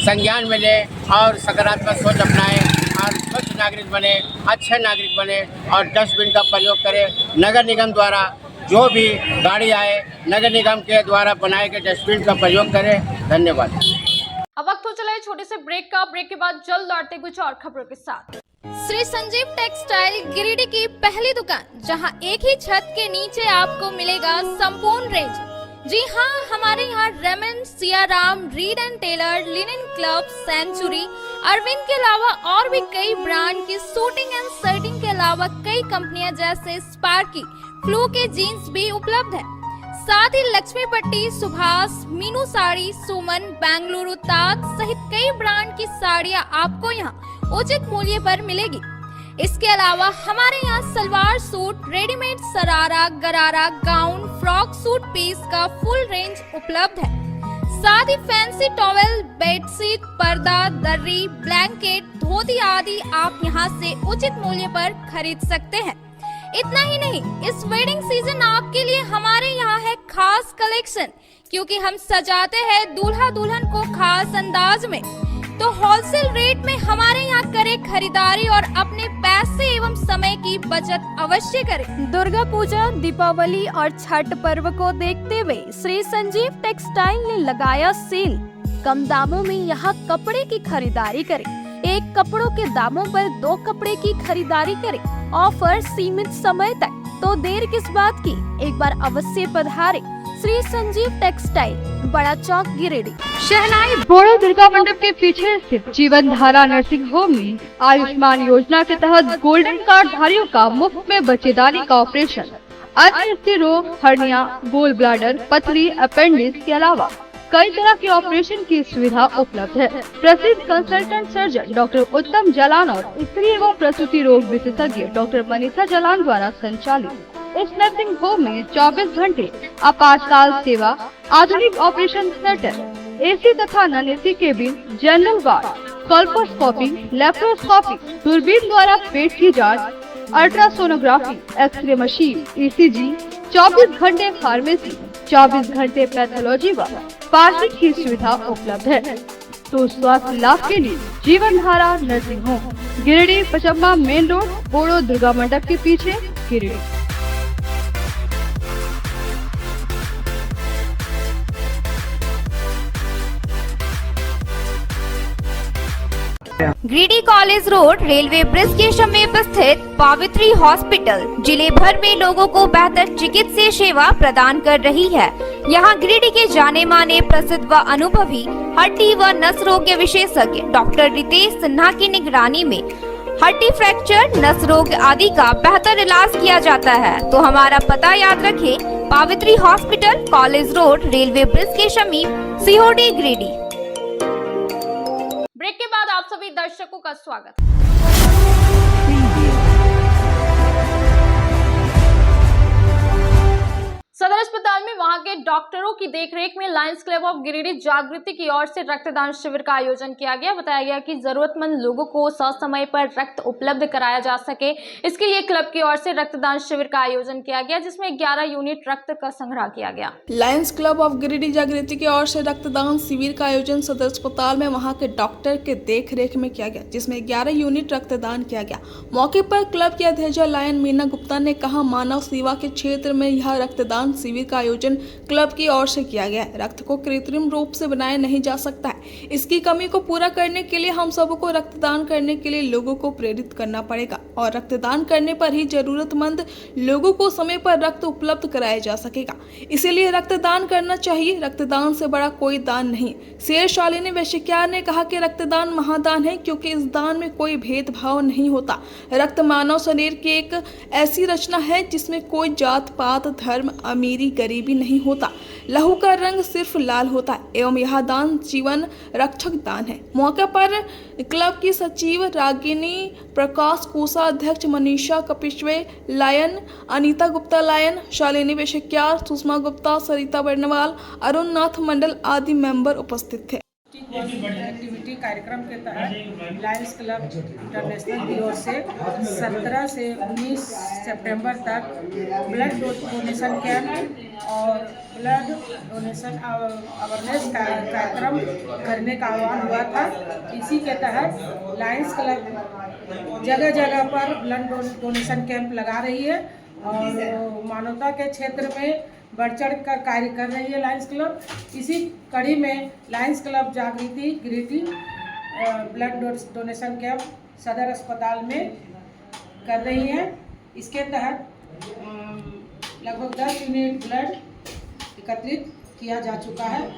Speaker 14: संज्ञान में लें और सकारात्मक सोच अपनाएं और स्वच्छ नागरिक बने, अच्छे नागरिक बने और डस्टबिन का प्रयोग करें। नगर निगम द्वारा जो भी गाड़ी आए, नगर निगम के द्वारा बनाए गए डस्टबिन का प्रयोग करें। धन्यवाद।
Speaker 1: अब वक्त हो चला है छोटे से ब्रेक का। ब्रेक के बाद जल्द लौटते कुछ और खबरों के साथ।
Speaker 15: श्री संजीव टेक्सटाइल गिरिडीह की पहली दुकान, जहां एक ही छत के नीचे आपको मिलेगा संपूर्ण रेंज। जी हाँ, हमारे यहाँ Raymond, Siyaram, Reid and Taylor, Linen Club, Century, Arvind के अलावा और भी कई ब्रांड की सूटिंग एंड शर्टिंग के अलावा कई कंपनियां जैसे स्पार्की, फ्लू के जीन्स भी उपलब्ध है। साथ ही लक्ष्मी पट्टी, सुभाष, मीनू साड़ी, सुमन, बेंगलुरु ताज सहित कई ब्रांड की साड़ियां आपको यहाँ उचित मूल्य पर मिलेगी। इसके अलावा हमारे यहाँ सलवार सूट, रेडीमेड सरारा, गरारा, गाउन, फ्रॉक सूट पीस का फुल रेंज उपलब्ध है। साथ ही फैंसी टॉवेल, बेडशीट, पर्दा, दर्री, ब्लैंकेट, धोती आदि आप यहाँ से उचित मूल्य पर खरीद सकते हैं। इतना ही नहीं, इस वेडिंग सीजन आपके लिए हमारे यहाँ है खास कलेक्शन, क्योंकि हम सजाते हैं दूल्हा दुल्हन को खास अंदाज में। तो तो होलसेल रेट में हमारे यहाँ करें खरीदारी और अपने पैसे एवं समय की बचत अवश्य करें। दुर्गा पूजा, दीपावली और छठ पर्व को देखते हुए श्री संजीव टेक्सटाइल ने लगाया सेल। कम दामों में यहाँ कपड़े की खरीदारी करें। एक कपड़ों के दामों पर 2 कपड़े की खरीदारी करें। ऑफर सीमित समय तक, तो देर किस बात की, एक बार अवश्य पधारें। श्री संजीव टेक्सटाइल, बड़ा चौक, गिरिडीह।
Speaker 16: शहनाई बोड़ो दुर्गा मंडप के पीछे स्थित जीवन धारा नर्सिंग होम में आयुष्मान योजना के तहत गोल्डन कार्ड धारियों का मुफ्त में बच्चेदानी का ऑपरेशन, अन्य स्थिर रोग, हर्निया, गोल ब्लैडर, पथरी, अपेंडिक्स के अलावा कई तरह के ऑपरेशन की सुविधा उपलब्ध है। प्रसिद्ध कंसल्टेंट सर्जन डॉक्टर उत्तम जलान और स्त्री एवं प्रसूति रोग विशेषज्ञ डॉक्टर मनीषा जलान द्वारा संचालित इस नर्सिंग होम में 24 घंटे आपातकाल सेवा, आधुनिक ऑपरेशन थिएटर, एसी तथा non AC cabin, general ward, colposcopy, laparoscopy, दूरबीन द्वारा पेट की जांच, अल्ट्रासोनोग्राफी, एक्सरे मशीन, ईसीजी, 24 घंटे फार्मेसी, 24 घंटे पैथोलॉजी व पार्किंग की सुविधा उपलब्ध है। तो स्वास्थ्य लाभ के लिए Jeevan Dhara nursing home, Giridih, Pachamba main road, Bodo Durga मंडप के पीछे, Giridih.
Speaker 15: Giridih college road railway bridge के समीप स्थित पावित्री हॉस्पिटल जिले भर में लोगों को बेहतर चिकित्सीय सेवा प्रदान कर रही है। यहाँ गिरिडीह के जाने माने, प्रसिद्ध व अनुभवी हड्डी व नस रोग के विशेषज्ञ डॉक्टर रितेश सिन्हा की निगरानी में हड्डी फ्रैक्चर, नस रोग आदि का बेहतर इलाज किया जाता है। तो हमारा पता याद रखें, Pavitri hospital, college road, railway bridge के समीप, सीहोडी, गिरिडीह।
Speaker 1: ब्रेक के बाद आप सभी दर्शकों का स्वागत। सदर अस्पताल में वहां के डॉक्टरों की देखरेख में लायंस क्लब ऑफ गिरिडीह जागृति की ओर से रक्तदान शिविर का आयोजन किया गया। बताया गया कि जरूरतमंद लोगों को ससमय पर रक्त उपलब्ध कराया जा सके, इसके लिए क्लब की ओर से रक्तदान शिविर का आयोजन किया गया, जिसमें 11 यूनिट रक्त का संग्रह किया गया।
Speaker 11: लायंस क्लब ऑफ गिरिडीह जागृति की ओर से रक्तदान शिविर का आयोजन सदर अस्पताल में वहां के डॉक्टर के देखरेख में किया गया, जिसमें 11 यूनिट रक्तदान किया गया। मौके पर क्लब की अध्यक्ष लायन मीना गुप्ता ने कहा, मानव सेवा के क्षेत्र में यह रक्तदान शिविर का आयोजन क्लब की ओर से किया गया है। रक्त को कृत्रिम रूप से बनाया नहीं जा सकता है। इसकी कमी को पूरा करने के लिए हम सबको रक्तदान करने के लिए लोगों को प्रेरित करना पड़ेगा और रक्तदान करने पर ही जरूरतमंद लोगों को समय पर रक्त उपलब्ध कराया जा सकेगा। इसीलिए रक्तदान करना चाहिए। रक्तदान से बड़ा कोई दान नहीं। शेर शालिनी वैश्यकार ने कहा कि रक्तदान महादान है, क्योंकि इस दान में कोई भेदभाव नहीं होता। रक्त मानव शरीर की एक ऐसी रचना है जिसमें कोई जात पात, धर्म, अमीरी, गरीबी नहीं होता। लहू का रंग सिर्फ लाल होता है एवं यह दान जीवन रक्षक दान है। मौके पर क्लब की सचिव रागिनी प्रकाश कोसा, अध्यक्ष मनीषा कपिश्वे लायन, अनीता गुप्ता लायन, शालिनी वैश्यकार, सुषमा गुप्ता, सरिता बर्नवाल, अरुण नाथ मंडल आदि मेंबर उपस्थित थे।
Speaker 17: एक्टिविटी कार्यक्रम के तहत लायंस क्लब इंटरनेशनल की ओर से 17 से 19 सितंबर तक ब्लड डोनेशन कैंप और ब्लड डोनेशन अवेयरनेस कार्यक्रम करने का आह्वान हुआ था। इसी के तहत लायंस क्लब जगह जगह पर ब्लड डोनेशन कैंप लगा रही है और मानवता के क्षेत्र में बढ़ चढ़ कर कार्य कर रही है लायंस क्लब। इसी कड़ी में लायंस क्लब जागृति गिरिडीह ब्लड डोनेशन कैंप सदर अस्पताल में कर रही है। इसके तहत लगभग 10 यूनिट ब्लड एकत्रित किया जा चुका है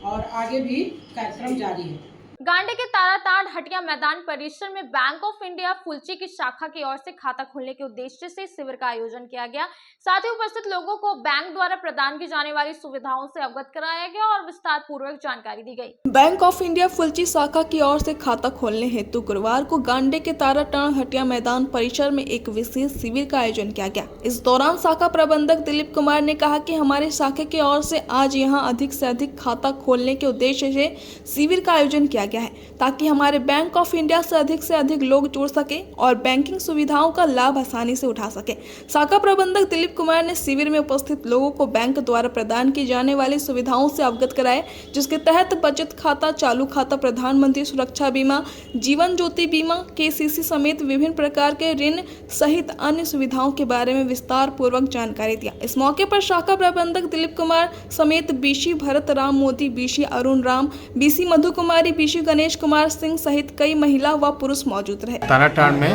Speaker 17: और आगे भी कार्यक्रम जारी है।
Speaker 1: गांडे के ताराताड़ हटिया मैदान परिसर में बैंक ऑफ इंडिया फुलची की शाखा की ओर से खाता खोलने के उद्देश्य से शिविर का आयोजन किया गया। साथ ही उपस्थित लोगों को बैंक द्वारा प्रदान की जाने वाली सुविधाओं से अवगत कराया गया और विस्तार पूर्वक जानकारी दी गई।
Speaker 11: बैंक ऑफ इंडिया फुलची शाखा की ओर से खाता खोलने हेतु गुरुवार को गांडे के ताराताड़ हटिया मैदान परिसर में एक विशेष शिविर का आयोजन किया गया। इस दौरान शाखा प्रबंधक दिलीप कुमार ने कहा कि हमारे शाखा की ओर से आज यहाँ अधिक से अधिक खाता खोलने के उद्देश्य से शिविर का आयोजन किया गया है ताकि हमारे बैंक ऑफ इंडिया से अधिक लोग जुड़ सके और बैंकिंग सुविधाओं का लाभ आसानी से उठा सके। शाखा प्रबंधक दिलीप कुमार ने शिविर में उपस्थित लोगों को बैंक द्वारा प्रदान की जाने वाली सुविधाओं से अवगत कराए, जिसके तहत बचत खाता, चालू खाता, प्रधानमंत्री सुरक्षा बीमा, जीवन ज्योति बीमा, केसीसी समेत विभिन्न प्रकार के ऋण सहित अन्य सुविधाओं के बारे में विस्तार पूर्वक जानकारी दिया। इस मौके पर शाखा प्रबंधक दिलीप कुमार समेत BC Bharat Ram Modi, BC Arun Ram, BC Madhu Kumari, BC Ganesh Kumar Singh सहित कई महिला व पुरुष मौजूद रहे।
Speaker 9: ताराटाड़ में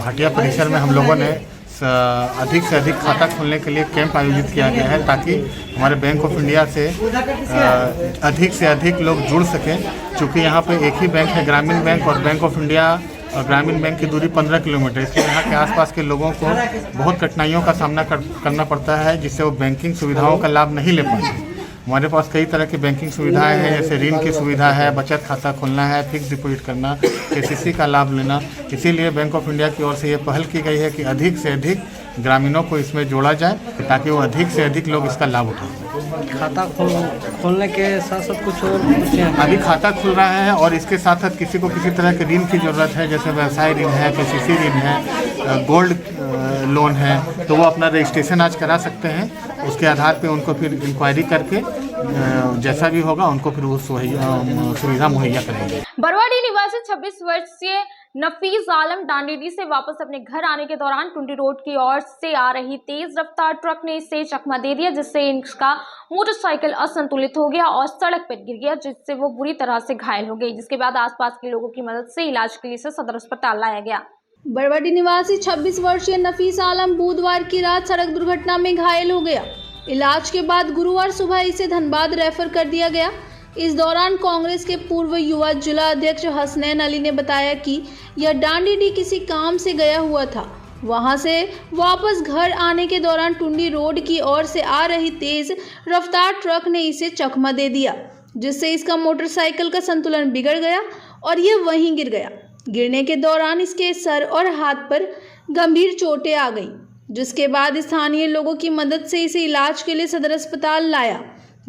Speaker 9: हटिया परिसर में हम लोगों ने अधिक से अधिक खाता खोलने के लिए कैंप आयोजित किया गया है ताकि हमारे बैंक ऑफ इंडिया से अधिक से अधिक लोग जुड़ सकें। चूँकि यहाँ पे एक ही बैंक है, ग्रामीण बैंक, और बैंक ऑफ इंडिया और ग्रामीण बैंक की दूरी 15 किलोमीटर, इसलिए यहाँ के आसपास के लोगों को बहुत कठिनाइयों का सामना करना पड़ता है, जिससे वो बैंकिंग सुविधाओं का लाभ नहीं ले पाते। हमारे पास कई तरह की बैंकिंग सुविधाएं हैं, जैसे ऋण की सुविधा है, बचत खाता खोलना है, फिक्स डिपॉजिट करना, केसीसी का लाभ लेना। इसीलिए बैंक ऑफ इंडिया की ओर से ये पहल की गई है कि अधिक से अधिक ग्रामीणों को इसमें जोड़ा जाए ताकि वो अधिक से अधिक लोग इसका लाभ उठाएं।
Speaker 7: खाता खोलने के साथ साथ कुछ और
Speaker 9: अभी खाता खुल रहा है और इसके साथ साथ किसी को किसी तरह के ऋण की ज़रूरत है, जैसे व्यवसाय ऋण है, केसीसी ऋण है, गोल्ड लोन है, तो वो अपना रजिस्ट्रेशन आज करा सकते हैं। उसके आधार पे उनको फिर इंक्वायरी करके जैसा भी होगा उनको फिर वो सुविधा मुहैया करेंगे।
Speaker 1: बरवाडी निवासी 26 वर्षीय नफीस आलम डांडीडी से वापस अपने घर आने के दौरान टुंडी रोड की ओर से आ रही तेज रफ्तार ट्रक ने इसे चकमा दे दिया, जिससे इसका मोटरसाइकिल असंतुलित हो गया और सड़क पर गिर गया, जिससे वो बुरी तरह से घायल हो गई, जिसके बाद आसपास के लोगों की मदद से इलाज के लिए सदर अस्पताल लाया गया।
Speaker 2: बरवाडी निवासी 26 वर्षीय नफीस आलम बुधवार की रात सड़क दुर्घटना में घायल हो गया। इलाज के बाद गुरुवार सुबह इसे धनबाद रेफर कर दिया गया। इस दौरान कांग्रेस के पूर्व युवा जिला अध्यक्ष हसनैन अली ने बताया कि यह डांडीडी किसी काम से गया हुआ था। वहां से वापस घर आने के दौरान टुंडी रोड की ओर से आ रही तेज रफ्तार ट्रक ने इसे चकमा दे दिया, जिससे इसका मोटरसाइकिल का संतुलन बिगड़ गया और यह वहीं गिर गया। गिरने के दौरान इसके सर और हाथ पर गंभीर चोटें आ गईं, जिसके बाद स्थानीय लोगों की मदद से इसे इलाज के लिए सदर अस्पताल लाया,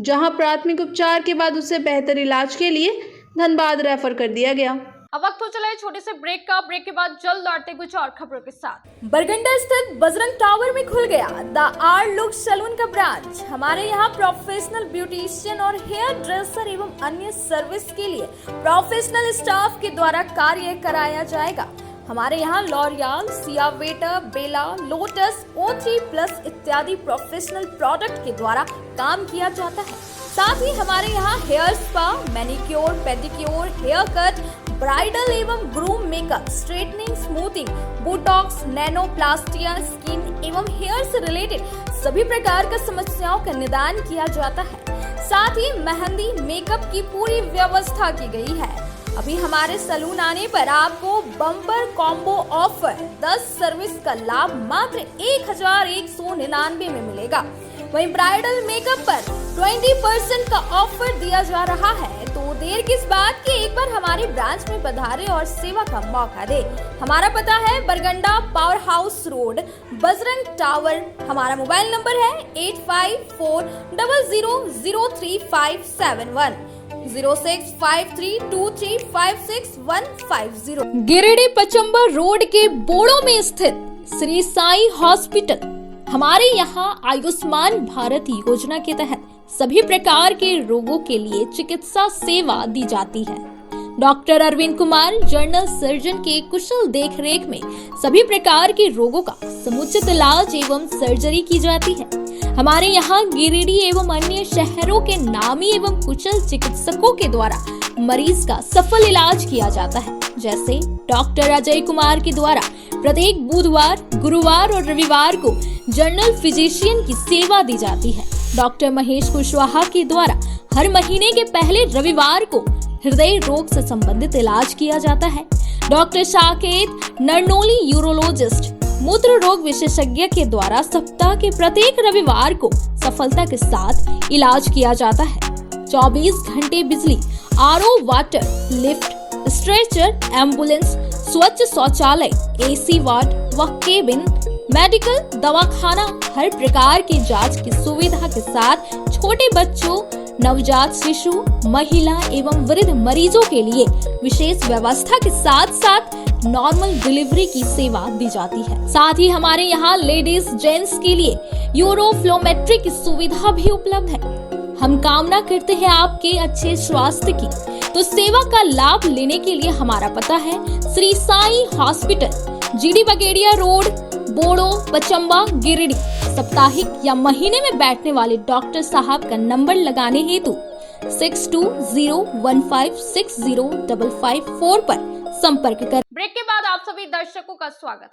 Speaker 2: जहां प्राथमिक उपचार के बाद उसे बेहतर इलाज के लिए धनबाद रेफर कर दिया गया।
Speaker 1: अब वक्त हो चला है छोटे से ब्रेक का। ब्रेक के बाद जल्द लौटते कुछ और खबरों के साथ।
Speaker 15: बरगंडा स्थित बजरंग टावर में खुल गया द आर लुक सैलून का ब्रांच। हमारे यहाँ प्रोफेशनल ब्यूटिशियन और हेयर ड्रेसर एवं अन्य सर्विस के लिए प्रोफेशनल स्टाफ के द्वारा कार्य कराया जाएगा। हमारे यहाँ लॉरियल, सियावेटा, बेला, लोटस, O3+ इत्यादि प्रोफेशनल प्रोडक्ट के द्वारा काम किया जाता है। साथ ही हमारे यहाँ hair spa, manicure, pedicure, hair cut, bridal एवं groom makeup, straightening, smoothing, botox, nanoplastia, skin एवं हेयर से रिलेटेड सभी प्रकार का समस्याओं का निदान किया जाता है। साथ ही मेहंदी, मेकअप की पूरी व्यवस्था की गई है। अभी हमारे सैलून आने पर आपको बम्पर कॉम्बो ऑफर 10 सर्विस का लाभ मात्र 1199 में मिलेगा। वहीं ब्राइडल मेकअप पर 20% का ऑफर दिया जा रहा है। तो देर किस बात की, एक बार हमारे ब्रांच में पधारे और सेवा का मौका दे। हमारा पता है Barganda power house road, Bajrang tower. हमारा मोबाइल नंबर है 8540003571 065323565150। गिरिडीह पचंबर रोड के बोड़ो में स्थित श्री साई हॉस्पिटल। हमारे यहाँ आयुष्मान भारत योजना के तहत सभी प्रकार के रोगों के लिए चिकित्सा सेवा दी जाती है। Doctor Arvind Kumar general surgeon के कुशल देखरेख में सभी प्रकार के रोगों का समुचित इलाज एवं सर्जरी की जाती है। हमारे यहाँ गिरिडीह एवं अन्य शहरों के नामी एवं कुशल चिकित्सकों के द्वारा मरीज का सफल इलाज किया जाता है। जैसे डॉक्टर अजय कुमार के द्वारा प्रत्येक बुधवार, गुरुवार और रविवार को जनरल फिजिशियन की सेवा दी जाती है। डॉक्टर महेश कुशवाहा के द्वारा हर महीने के पहले रविवार को हृदय रोग से संबंधित इलाज किया जाता है। डॉक्टर साकेत नरनोली यूरोलॉजिस्ट मूत्र रोग विशेषज्ञ के द्वारा सप्ताह के प्रत्येक रविवार को सफलता के साथ इलाज किया जाता है। 24 घंटे बिजली, RO water, lift, stretcher, ambulance, स्वच्छ शौचालय, एसी वार्ड व केबिन, मेडिकल, दवाखाना, हर प्रकार की जांच की सुविधा के साथ छोटे बच्चों, नवजात शिशु, महिला एवं वृद्ध मरीजों के लिए विशेष व्यवस्था के साथ साथ नॉर्मल डिलीवरी की सेवा दी जाती है। साथ ही हमारे यहाँ लेडीज जेंट्स के लिए यूरोफ्लोमेट्री की सुविधा भी उपलब्ध है। हम कामना करते हैं आपके अच्छे स्वास्थ्य की, तो सेवा का लाभ लेने के लिए हमारा पता है Shri Sai hospital, GD Bagedia road, Bodo, Pachamba, Giridih. साप्ताहिक या महीने में बैठने वाले डॉक्टर साहब का नंबर लगाने हेतु 6201560554 पर संपर्क कर।
Speaker 1: ब्रेक के बाद आप सभी दर्शकों का स्वागत।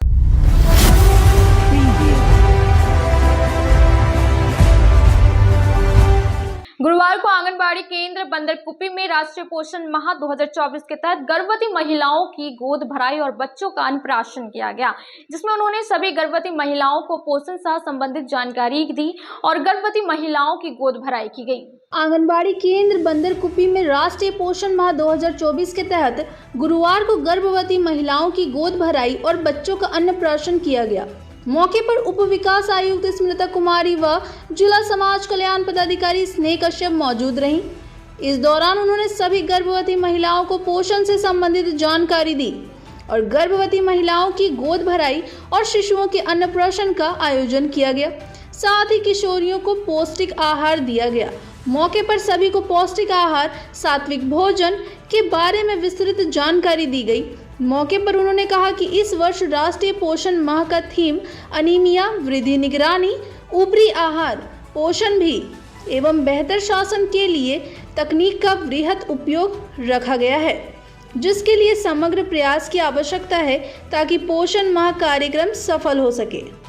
Speaker 1: गुरुवार को आंगनबाड़ी केंद्र बंदरकुप्पी में राष्ट्रीय पोषण माह 2024 के तहत गर्भवती महिलाओं की गोद भराई और बच्चों का अन्नप्राशन किया गया, जिसमें उन्होंने सभी गर्भवती महिलाओं को पोषण से संबंधित जानकारी दी और गर्भवती महिलाओं की गोद भराई की गई।
Speaker 2: आंगनबाड़ी केंद्र बंदरकुप्पी में राष्ट्रीय पोषण माह 2024 के तहत गुरुवार को गर्भवती महिलाओं की गोद भराई और बच्चों का अन्नप्राशन किया गया। मौके पर उप विकास आयुक्त स्मृता कुमारी व जिला समाज कल्याण पदाधिकारी स्नेह कश्यप मौजूद रहीं। इस दौरान उन्होंने सभी गर्भवती महिलाओं को पोषण से संबंधित जानकारी दी और गर्भवती महिलाओं की गोद भराई और शिशुओं के अन्नप्राशन का आयोजन किया गया। साथ ही किशोरियों को पौष्टिक आहार दिया गया। मौके पर सभी को पौष्टिक आहार, सात्विक भोजन के बारे में विस्तृत जानकारी दी गई। मौके पर उन्होंने कहा कि इस वर्ष राष्ट्रीय पोषण माह का थीम अनीमिया, वृद्धि निगरानी, ऊपरी आहार, पोषण भी एवं बेहतर शासन के लिए तकनीक का वृहद उपयोग रखा गया है, जिसके लिए समग्र प्रयास की आवश्यकता है ताकि पोषण माह कार्यक्रम सफल हो सके।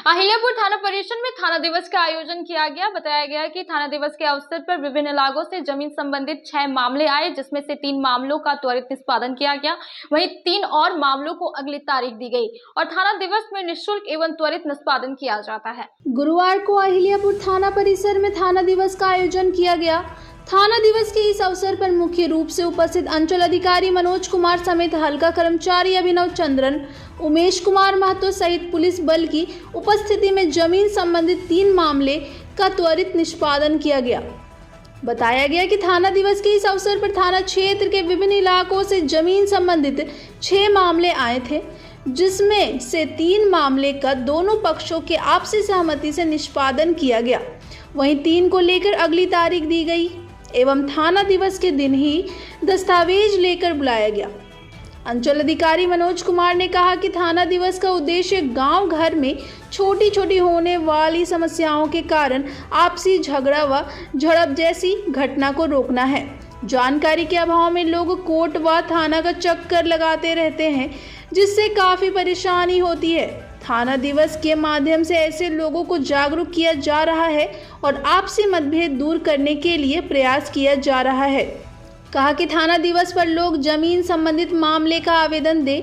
Speaker 1: अहिल्यापुर थाना परिसर में थाना दिवस का आयोजन किया गया। बताया गया कि थाना दिवस के अवसर पर विभिन्न इलाकों से जमीन संबंधित 6 मामले आए, जिसमें से 3 मामलों का त्वरित निष्पादन किया गया, वहीं 3 और मामलों को अगली तारीख दी गई और थाना दिवस में निःशुल्क एवं त्वरित निष्पादन किया जाता है।
Speaker 2: गुरुवार को अहिल्यापुर थाना परिसर में थाना दिवस का आयोजन किया गया। थाना दिवस के इस अवसर पर मुख्य रूप से उपस्थित अंचल अधिकारी मनोज कुमार समेत हल्का कर्मचारी अभिनव चंद्रन, उमेश कुमार महतो सहित पुलिस बल की उपस्थिति में जमीन संबंधित 3 मामले का त्वरित निष्पादन किया गया। बताया गया कि थाना दिवस के इस अवसर पर थाना क्षेत्र के विभिन्न इलाकों से जमीन संबंधित 6 मामले आए थे, जिसमें से 3 मामले का दोनों पक्षों के आपसी सहमति से निष्पादन किया गया, वहीं 3 को लेकर अगली तारीख दी गई एवं थाना दिवस के दिन ही दस्तावेज लेकर बुलाया गया। अंचल अधिकारी मनोज कुमार ने कहा कि थाना दिवस का उद्देश्य गांव घर में छोटी छोटी होने वाली समस्याओं के कारण आपसी झगड़ा व झड़प जैसी घटना को रोकना है। जानकारी के अभाव में लोग कोर्ट व थाना का चक्कर लगाते रहते हैं, जिससे काफ़ी परेशानी होती है। थाना दिवस के माध्यम से ऐसे लोगों को जागरूक किया जा रहा है और आपसी मतभेद दूर करने के लिए प्रयास किया जा रहा है। कहा कि थाना दिवस पर लोग जमीन संबंधित मामले का आवेदन दें।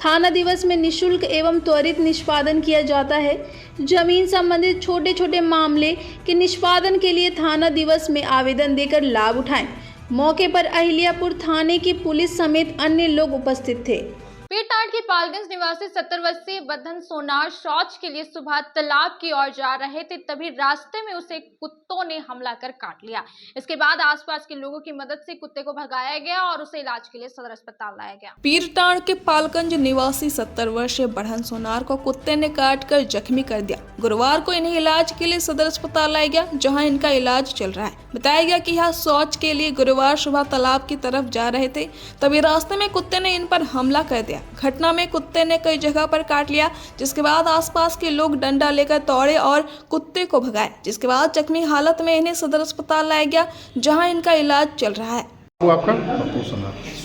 Speaker 2: थाना दिवस में निःशुल्क एवं त्वरित निष्पादन किया जाता है। जमीन संबंधित छोटे छोटे मामले के निष्पादन के लिए थाना दिवस में आवेदन देकर लाभ उठाएं। मौके पर अहिल्यापुर थाने की पुलिस समेत अन्य लोग उपस्थित थे।
Speaker 1: पीरटांड के पालगंज निवासी 70 वर्षीय बद्धन सोनार शौच के लिए सुबह तालाब की ओर जा रहे थे, तभी रास्ते में उसे कुत्तों ने हमला कर काट लिया। इसके बाद आसपास के लोगों की मदद से कुत्ते को भगाया गया और उसे इलाज के लिए सदर अस्पताल लाया गया।
Speaker 11: पीरटांड के पालगंज निवासी 70 वर्षीय बद्धन सोनार को कुत्ते ने काट कर जख्मी कर दिया। गुरुवार को इन्हें इलाज के लिए सदर अस्पताल लाया गया, जहाँ इनका इलाज चल रहा है। बताया गया कि यह शौच के लिए गुरुवार सुबह तालाब की तरफ जा रहे थे, तभी रास्ते में कुत्ते ने इन पर हमला कर दिया। घटना में कुत्ते ने कई जगह पर काट लिया, जिसके बाद आसपास के लोग डंडा लेकर दौड़े और कुत्ते को भगाए, जिसके बाद जख्मी हालत में इन्हें सदर अस्पताल लाया गया, जहां इनका इलाज चल रहा है।
Speaker 18: वो आपका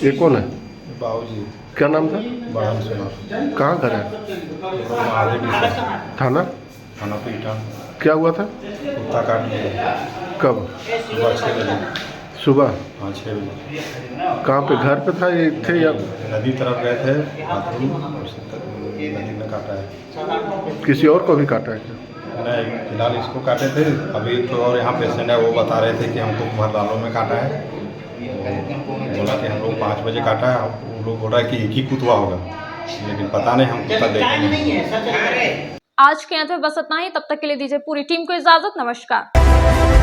Speaker 18: ये कौन है?
Speaker 19: बाबूजी।
Speaker 18: क्या नाम था?
Speaker 19: बद्धन सोनार।
Speaker 18: कहाँ घर है? थाना
Speaker 19: पीरटांड।
Speaker 18: क्या हुआ था?
Speaker 19: कुत्ता काट लिया।
Speaker 18: कब?
Speaker 19: सुबह 6 बजे।
Speaker 18: सुबह?
Speaker 19: हाँ 6 बजे।
Speaker 18: कहाँ पे, घर पे था ये थे या?
Speaker 19: नदी तरफ गए थे बाथरूम, नदी में काटा है।
Speaker 18: किसी और को भी काटा है क्या?
Speaker 19: नहीं, फिलहाल इसको काटे थे। अभी तो और यहाँ पेशेंट है, वो बता रहे थे कि हमको भरदालों में काटा है। बोला कि हम लोग 5 बजे काटा है। वो लोग बोल रहा है कि एक ही कुतवा होगा, लेकिन पता नहीं, हम कुत्ता देखे नहीं।
Speaker 1: आज के अंत में बस इतना ही। तब तक के लिए दीजिए पूरी टीम को इजाजत। नमस्कार।